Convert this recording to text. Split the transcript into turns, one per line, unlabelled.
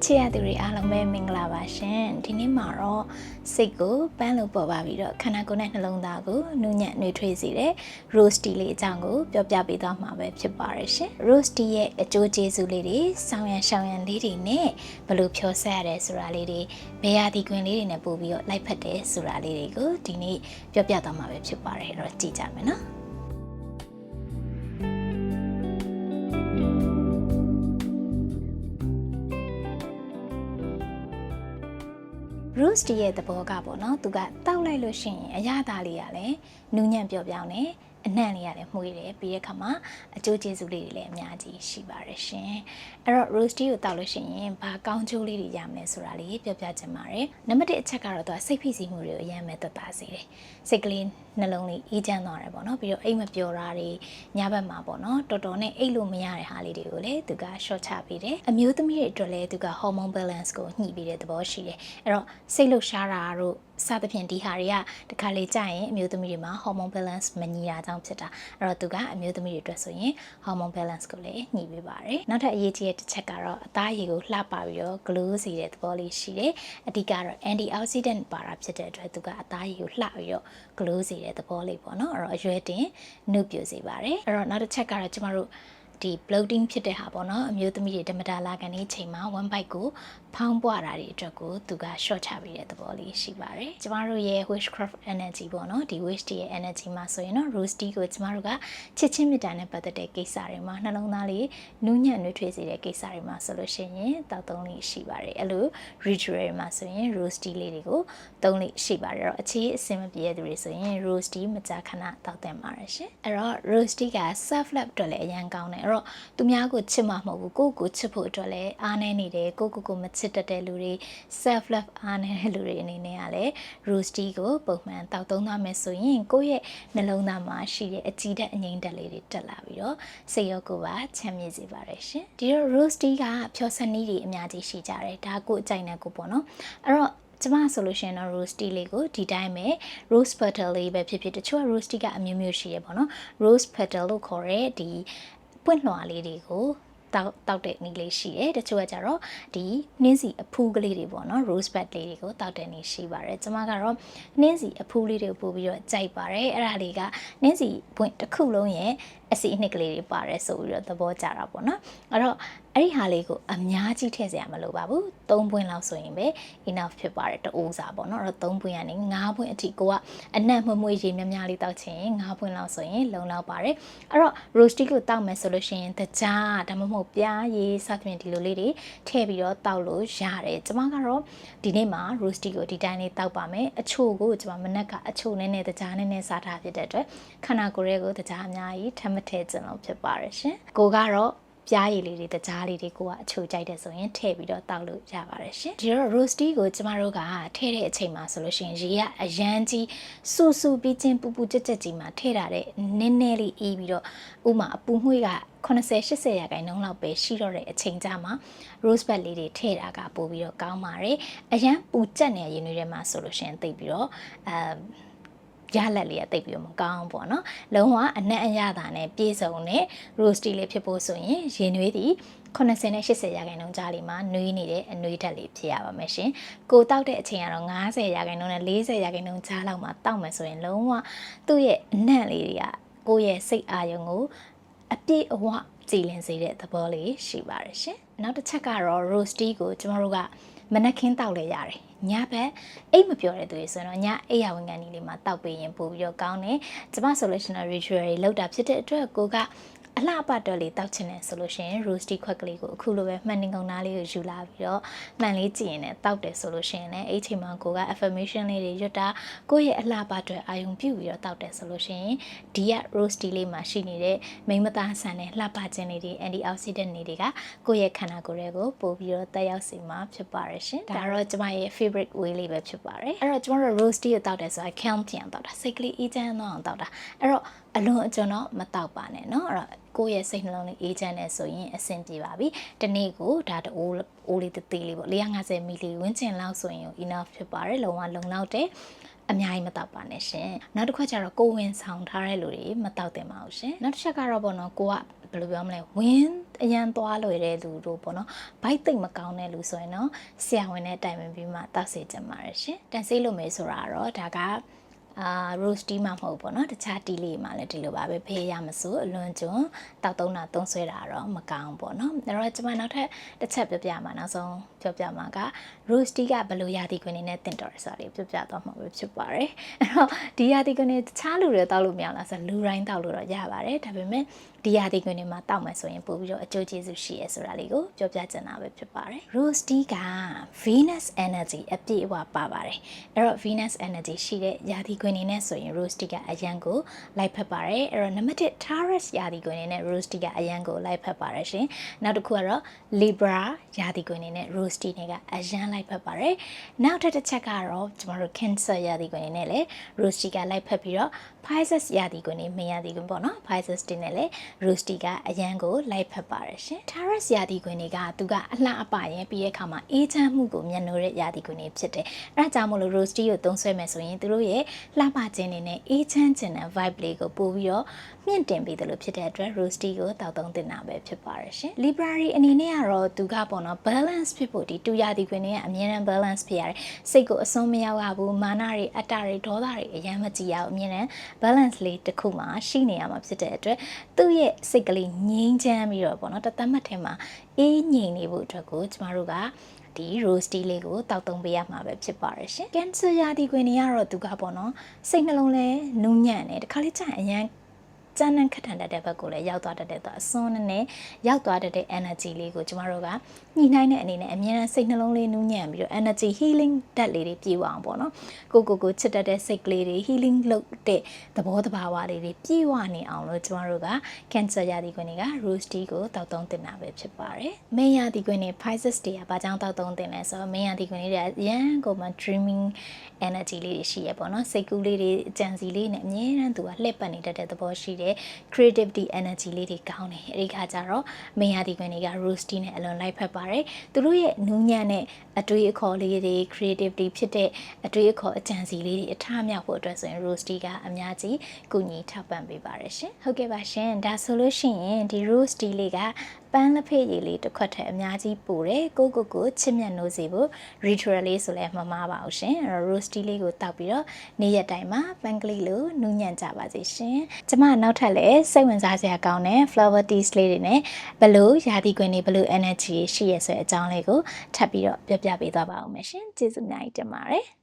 ချစ်ရသူတွေအားလုံးပဲမင်္ဂလာပါရှင်ဒီနေ့မှာတော့စိတ်ကိုပန်းလို့ပေါ်ပါပြီးတော့ခန္ဓာကိုယ်နဲ့နှလုံးသားကိုနူးညံ့နှွေးထွေးစေတဲ့ Rose Tea လေးအကြောင်းကိုပြောပြပေးသွားမှာပဲဖြစ်ပါတယ်ရှင် Rose Tea ရဲ့အကျိုးကျေးဇူးလေးတွေဆောင်းရံရှောင်းရံလေးတွေနဲ့ဘယ်လိုဖြောဆက်ရလဲဆိုတာလေးတွေဘယ်ရာသီခွင်လေးတွေနဲ့ပို့ပြီးတော့လိုက်ဖက်တယ်ဆိုတာလေးတွေကိုဒီနေ့ပြောပြသွားမှာပဲဖြစ်ပါတယ်အဲ့တော့ကြည့်ကြမယ်နော်Rose Tea ရဲ့သဘောကပေါ့နော်သူကတောက်လိုက်လို့ရှိရင်အရသာလေးရလဲနူးညံ့ပျော်ပြောင်းနေအနှံ့လေးရလဲမှုရတယ်ပြီးတဲ့အခါမှာအကျိုးကျေးဇူးလေးတွေလည်းအများကြီးရှိပါတယ်ရှင်အဲ့တော့ Rose Tea ကိုတောက်လို့ရှိရင်ဘာကောင်းကျိုးလေးတွေရမလဲဆိုတာလေးပြောပြချင်ပါတယ်နံပါတ်1အချက်ကတော့သူကစိတ်ဖိစီးမှုတွေကိုအရင်မဲ့သက်သာစေတယ်စိတ်ကလေးနှလုံးလေးအေးချမ်းသွားတယ်ပေါ့နော်ပြီးတော့အိတ်မပျော်တာတွေညဘက်မှာပေါ့နော်တော်တော်နဲ့အိတ်လို့မရတဲ့ဟာလေးတွေကိုလည်းသူက short ချပေးတယ်အမျိုးသမီးတွေအတွက်လည်းသူက hormone balance ကိုညှိပေးတဲ့သဘောရှိတယ်အဲ့တော့စိတ်လှုပ်ရှားတာတို့စသဖြင့်ဒီဟာတွေကတခါလေကြာရင်အမျိုးသမီးတွေမှာ hormone balance မညီတာကြောင့်ဖြစ်တာအဲ့တော့သူကအမျိုးသမီးတွေအတွက်ဆိုရင် hormone balance ကိုလည်းညှိပေးပါတယ်နောက်ထပ်အရေးကြီးတဲ့တစ်ချက်ကတော့အသားရည်ကိုလှပပြီးတော့ glow စေတဲ့သဘောလေးရှိတယ်အဓိကတော့ antioxidant ပါတာဖြစ်တဲ့အတွက်သူကအသားရည်ကိုလှပြီးတော့ glow စေတဲ့သဘောလေးပေါ့နော်အဲ့တော့အရွယ်တင်နှုတ်ပြစေပါတယ်အဲ့တော့နောက်တစ်ချက်ကတော့ကျမတို့ဒီ bloating ဖြစ်တဲ့ဟာပေါ့နော်အမျိုးသမီးတွေဓမ္မတာလာကန်နေချိန်မှာ one bite ကိုဖောင်းပွားတာတွေအတွက်ကိုသူက short ချပေးတဲ့သဘောလေးရှိပါတယ်ကျမတို့ရဲ့ witchcraft energy ပေါ့နော်ဒီ witch ရဲ့ energy မှာဆိုရင်တော့ Rose Tea ကိုကျမတို့ကချစ်ချင်းမေတ္တာနဲ့ပတ်သက်တဲ့ကိစ္စတွေမှာနှလုံးသားလေးနူးညံ့နှွေးထွေးစေတဲ့ကိစ္စတွေမှာဆိုလို့ရှိရင်တောက်သုံးလေးရှိပါတယ်အဲ့လို ritual မှာဆိုရင် Rose Tea လေးတွေကိုသုံးလေးရှိပါတယ်အဲ့တော့အခြေအစင်မပြေတဲ့သူတွေဆိုရင် Rose Tea မကြာခဏတောက်သင့်ပါတယ်ရှင်အဲ့တော့ Rose Tea က self love အတွက်လည်းအရင်ကောင်းတယ်အဲ့တော့သူများကိုချစ်မှာမဟုတ်ဘူးကိုယ့်ကိုချစ်ဖို့အတွက်လည်းအားနည်းနေတယ်ကိုမချစ်တတ်တဲ့လူတွေ self love အားနည်းတဲ့လူတွေအနေနဲ့ကလည်း Rose Tea ကိုပုံမှန်တောက်သုံးသွားမယ်ဆိုရင်ကိုယ့်ရဲ့နှလုံးသားမှာရှိတဲ့အကြည်ဓာတ်အငြိမ်ဓာတ်လေးတွေတက်လာပြီးတော့စိတ်ရောကိုယ်ပါချမ်းမြေ့စေပါတယ်ရှင်ဒီတော့ Rose Tea ကဖြောစနည်းတွေအများကြီးရှိကြတယ်ဒါကိုအကြိုက်နဲ့ကိုပေါ့နော်အဲ့တော့ကျမဆိုလို့ရှိရင်တော့ Rose Tea လေးကိုဒီတိုင်းပဲ Rose Petal လေးပဲဖြစ်ဖြစ်တချို့က Rose Tea ကအမျိုးမျိုးရှိရပေါ့နော် Rose Petal လို့ခေါ်တဲ့ဒီပွင့်လွှာလေးတွေကိုတောက်တဲ့နည်းလေးရှိတယ်တချို့ကကြတော့ဒီနှင်းစီအဖူးကလေးတွေပေါ့နော် rose bud လေးတွေကိုတောက်တဲ့နည်းရှိပါတယ်ကျွန်မကတော့နှင်းစီအဖူးလေးတွေကိုပို့ပြီးတော့ကြိုက်ပါတယ်အဲ့ဒါလေးကနှင်းစီပွင့်တစ်ခုလုံးရဲ့အစီအနှစ်ကလေးတွေပါတယ်ဆိုပြီးတော့သဘောကျတာပေါ့နော်အဲ့တော့အဲ့ဒီဟာလေးကိုအများကြီးထည့်စရာမလိုပါဘူး3ပွင့်လောက်ဆိုရင်ပဲ enough ဖြစ်ပါတယ်တူးစားပေါ့နော်အဲ့တော့3ပွင့်ကနေ5ပွင့်အထိကိုကအနံ့မွေ့ရေများများလေးတောက်ချင်5ပွင့်လောက်ဆိုရင်လုံလောက်ပါတယ်အဲ့တော့ Rose Tea ကိုတောက်မယ်ဆိုလို့ရှိရင်တကြားဒါမှမဟုတ်ပြားရည်စသဖြင့်ဒီလိုလေးတွေထည့်ပြီးတော့တောက်လို့ရတယ်ကျမကတော့ဒီနေ့မှာ Rose Tea ကိုဒီတိုင်းလေးတောက်ပါမယ်အချို့ကိုကျမမနက်ကအချို့နည်းနည်းတကြားနည်းနည်းစားထားဖြစ်တဲ့အတွက်ခန္ဓာကိုယ်ရဲ့ကိုတကြားအများကြီးထပ်မထည့်ချင်လို့ဖြစ်ပါတယ်ရှင်ကိုကတော့ပြားရည်လေးတွေတကြားလေးတွေကိုကအချိုကြိုက်တယ်ဆိုရင်ထည့်ပြီးတော့တောက်လို့ရပါတယ်ရှင်ဒီတော့ Rose Tea ကိုကျမတို့ကထည့်တဲ့အချိန်မှာဆိုလို့ရှိရင်ရေကအရန်ကြီးဆူဆူပြီးချင်းပူပူကြက်ကြက်ကြီးမှာထည့်ထားတဲ့နည်းနည်းလေးအေးပြီးတော့ဥမာအပူငွေ့က80-80%ရာခိုင်နှုန်းလောက်ပဲရှိတော့တဲ့အချိန်ကြမှာ rose bud လေးတွေထည့်တာကပို့ပြီးတော့ကောင်းပါတယ်အရန်ပူကြက်နေရင်တွေထဲမှာဆိုလို့ရှိရင်သိပြီးတော့ရလက်လေးကတိတ်ပြီးတော့မကောင်းပေါ့နော်လုံးဝအနက်အရသာနဲ့ပြည့်စုံတဲ့ Rose Tea လေးဖြစ်ဖို့ဆိုရင်ရေနွေးသည်80နဲ့80ရာခိုင်နှုန်းကြားလေးမှာနွေးနေတဲ့အနွေးဓာတ်လေးဖြစ်ရပါမယ်ရှင်ကိုတောက်တဲ့အချိန်ကတော့90ရာခိုင်နှုန်းနဲ့40ရာခိုင်နှုန်းကြားလောက်မှာတောက်မယ်ဆိုရင်လုံးဝသူ့ရဲ့အနံ့လေးတွေကကိုယ့်ရဲ့စိတ်အာရုံကိုအပြည့်အဝကြည်လင်စေတဲ့သဘောလေးရှိပါတယ်ရှင်နောက်တစ်ချက်ကတော့ Rose Tea ကိုကျမတို့ကမနက်ခင်းတောက်လဲရတယ်ညဘက်အိတ်မပြောတဲ့သူတွေဆိုတော့ညအိတ်ရဝင်ကန်လေးမှာတောက်ပေးရင်ပို့ပြီးတော့ကောင်းတယ်ကျမဆိုလို့ရှိရင် ritual တွေလောက်တာဖြစ်တဲ့အတွက်ကိုကအလှပတော်လေးတောက်ချင်တယ်ဆိုလို့ရှိရင် Rose Tea ခွက်ကလေးကိုအခုလိုပဲမှန်တင်ကုန်သားလေးကိုယူလာပြီးတော့မှန်လေးကြည့်ရင်လည်းတောက်တယ်ဆိုလို့ရှိရင်လည်းအဲ့ချိန်မှာကိုက affirmation လေးတွေရွတ်တာကိုယ့်ရဲ့အလှပအတွက်အာရုံပြုပြီးတော့တောက်တယ်ဆိုလို့ရှိရင်ဒီက Rose Tea လေးမှာရှိနေတဲ့မိမသားဆန်တဲ့လှပခြင်းလေးတွေ antioxidant တွေကကိုယ့်ရဲ့ခန္ဓာကိုယ်ရဲ့ကိုပို့ပြီးတော့တက်ရောက်စေမှာဖြစ်ပါတယ်ရှင်ဒါတော့ကျမရဲ့ favorite way လေးပဲဖြစ်ပါတယ်အဲ့တော့ကျမတို့ Rose Tea ကိုတောက်တယ်ဆိုတာ calm ပြန်တောက်တာစိတ်ကလေးအေးချမ်းသွားအောင်တောက်တာအဲ့တော့အလွန်အကျွံတော့မတောက်ပါနဲ့เนาะအဲ့တော့ကိုယ့်ရဲ့စိတ်နှလုံးလေးအေးချမ်းနေဆိုရင်အဆင်ပြေပါပြီဒီနေ့ကိုဒါတအိုးလေးသေးလေးပေါ့450 ml ဝန်းကျင်လောက်ဆိုရင် enough ဖြစ်ပါတယ်လုံးဝလုံလောက်တယ် အများကြီးမတောက်ပါနဲ့ရှင်နောက်တစ်ခါကျတော့ကိုဝင်ဆောင်ထားတဲ့လူတွေမတောက်တင်ပါဘူးရှင်နောက်တစ်ချက်ကတော့ပေါ့နော်ကိုကဘယ်လိုပြောမလဲဝင်းအရန်သွားလွယ်တဲ့လူတို့ပေါ့နော်ဘိုက်သိမ့်မကောင်းတဲ့လူဆိုရင်တော့ဆရာဝန်နဲ့တိုင်ပင်ပြီးမှတောက်စေချင်ပါတယ်ရှင်တန်ဆေးလို့မယ်ဆိုတာတော့ဒါကroast tea မှာမဟုတ်ပေါ့နော်တခြား tea လေးမှာလည်းဒီလိုပါပဲဖေးရမစို့အလွန်ကျွန်းတောက်သုံးတာသုံးဆွဲတာတော့မကောင်းပေါ့နော်အဲ့တော့ကျွန်မနောက်ထပ်တစ်ချက်ပြောပြမှာနောက်ဆုံးပြောပြမှာက roast tea ကဘယ်လိုရာသီခွင်နေနဲ့တင်တော်ရဆိုတာလေးပြောပြတော့မှာပဲဖြစ်ပါတယ်အဲ့တော့ဒီရာသီခွင်နေတခြားလူတွေတောက်လို့မရလားဆိုလူတိုင်းတောက်လို့တော့ရပါတယ်ဒါပေမဲ့ဒီရာသီခွင်တွေမှာတောက်မယ်ဆိုရင်ပို့ပြီးတော့အကျိုးကျေးဇူးရှိရဲဆိုတာလေးကိုပြောပြချင်တာပဲဖြစ်ပါတယ် roast tea က Venus energy အပြည့်အဝပါပါတယ်အဲ့တော့ Venus energy ရှိတဲ့ရာသီခွင်နေနဲ့ဆိုရင် roast tea ကအရန်ကိုလိုက်ဖက်ပါတယ်အဲ့တော့နံပါတ်1 Taurus ရာသီခွင်နေနဲ့ roast tea ကအရန်ကိုလိုက်ဖက်ပါတယ်ရှင်နောက်တစ်ခုကတော့ Libra ရာသီခွင်နေနဲ့ roast tea တွေကအရန်လိုက်ဖက်ပါတယ်နောက်တစ်ချက်ကတော့ကျမတို့ Cancer ရာသီခွင်နေနဲ့လည်း roast tea ကလိုက်ဖက်ပြီးတော့ Pisces ရာသီခွင်နေမရာသီခွင်ပေါ့နော် Pisces တွေနဲ့လည်း roast tea ကအရန်ကိုလိုက်ဖက်ပါတယ်ရှင် Taurus ရာသီခွင်တွေကသူကအလှအပရင်ပြီးရဲ့အခါမှာအေးချမ်းမှုကိုမျက်နှိုးတဲ့ရာသီခွင်တွေဖြစ်တယ်အဲဒါကြောင့်မို့လို့ roast tea ကိုသုံးဆွဲမယ်ဆိုရင်သူတို့ရဲ့လှပခြင်းတွေနဲ့အေးချမ်းခြင်းတဲ့ vibe လေးကိုပို့ပြီးတော့မြင့်တင်ပေးတယ်လို့ဖြစ်တဲ့အတွက် roast tea ကိုတောက်သုံးတင်တာပဲဖြစ်ပါတယ်ရှင် Libra အနေနဲ့ကတော့သူကပေါ့နော် balance ဖြစ်ဖို့ဒီတူရာသီခွင်တွေကအမြဲတမ်း balance ဖြစ်ရတယ်စိတ်ကိုအစွန်းမရောက်ရဘူးမာနတွေအတ္တတွေဒေါသတွေအယမ်းမကြည့်ရဘူးအမြဲတမ်း balance လေးတစ်ခုမှရှိနေရမှာဖြစ်တဲ့အတွက်သူ့ရဲ့စိတ်ကလေးငြိမ်းချမ်းပြီးတော့ပေါ့နော်တသက်မှတ်ထဲမှာအေးငြိမ်နေဖို့အတွက်ကိုကျမတို့ကဒီ roast tea လေးကိုတောက်သုံးပေးရမှာပဲဖြစ်ပါတယ်ရှင် Cancer ရာသီခွင်တွေကတော့သူကပေါ့နော်စိတ်နှလုံးလဲနူးညံ့တယ်တခါလေးကျရင်အရန်ကျန်းခက်ထန်တဲ့ဘက်ကိုလည်းရောက်သွားတတ်တဲ့အစွန်းနဲ့ရောက်သွားတဲ့ energy လေးကိုကျမတို့ကညှိနှိုင်းတဲ့အနေနဲ့အမြဲတမ်းစိတ်နှလုံးလေးနူးညံ့ပြီးတော့ energy healing ဓာတ်လေးတွေပြေဝအောင်ပေါ့နော်ကိုချစ်တတ်တဲ့စိတ်ကလေးတွေ healing လုပ်တဲ့သဘောတဘာဝလေးတွေပြေဝနေအောင်လို့ကျမတို့က Cancer ရာသီခွင်တွေက roast tea ကိုတောက်သုံးတင်တာပဲဖြစ်ပါတယ်။ Main ရာသီခွင်တွေ Pisces တွေကဘာကြောင့်တောက်သုံးတင်လဲဆိုတော့ Main ရာသီခွင်တွေကအရန်ကိုမှ dreaming energy လေးတွေရှိရပေါ့နော်စိတ်ကူးလေးတွေအကြံစီလေးနဲ့အမြဲတမ်းသူကလှည့်ပတ်နေတတ်တဲ့သဘောရှိတယ် creativity energy လေးတွေကောင်းတယ်အဲဒီခါကျတော့မင်းရာသီခွင်တွေက roast tea နဲ့အလွန်လိုက်ဖက်ပါတယ်သူတို့ရဲ့နူးညံ့တဲ့အတွေးအခေါ်လေးတွေ creativity ဖြစ်တဲ့အတွေးအခေါ်အကြံစီလေးတွေအထမြောက်ဖို့အတွက်ဆိုရင် roast tea ကအများကြီးကူညီထောက်ပံ့ပေးပါတယ်ရှင်ဟုတ်ကဲ့ပါရှင်ဒါဆိုလို့ရှိရင်ဒီ roast tea လေးကပန်းလက်ဖေးရည်လေးတစ်ခွက်ထဲအများကြီးပို့တယ်ကိုချစ်မြတ်နိုးစေဖို့ ritual လေးဆိုလဲမမားပါဘူးရှင်အဲ့တော့ roast tea လေးကိုတောက်ပြီးတော့နေ့ရက်တိုင်းမှာပန်းကလေးလိုနူးညံ့ကြပါစေရှင်ကျမနောက်ထပ်လည်းစိတ်ဝင်စားစရာကောင်းတဲ့ flower teas လေးတွေနဲ့ဘလို့ရာသီခွင်တွေဘလို့ energy ရှိရဆိုတဲ့အကြောင်းလေးကိုထပ်ပြီးတော့ပြောပြပေးသွားပါဦးမယ်ရှင်ကျေးဇူးအများကြီးတင်ပါတယ်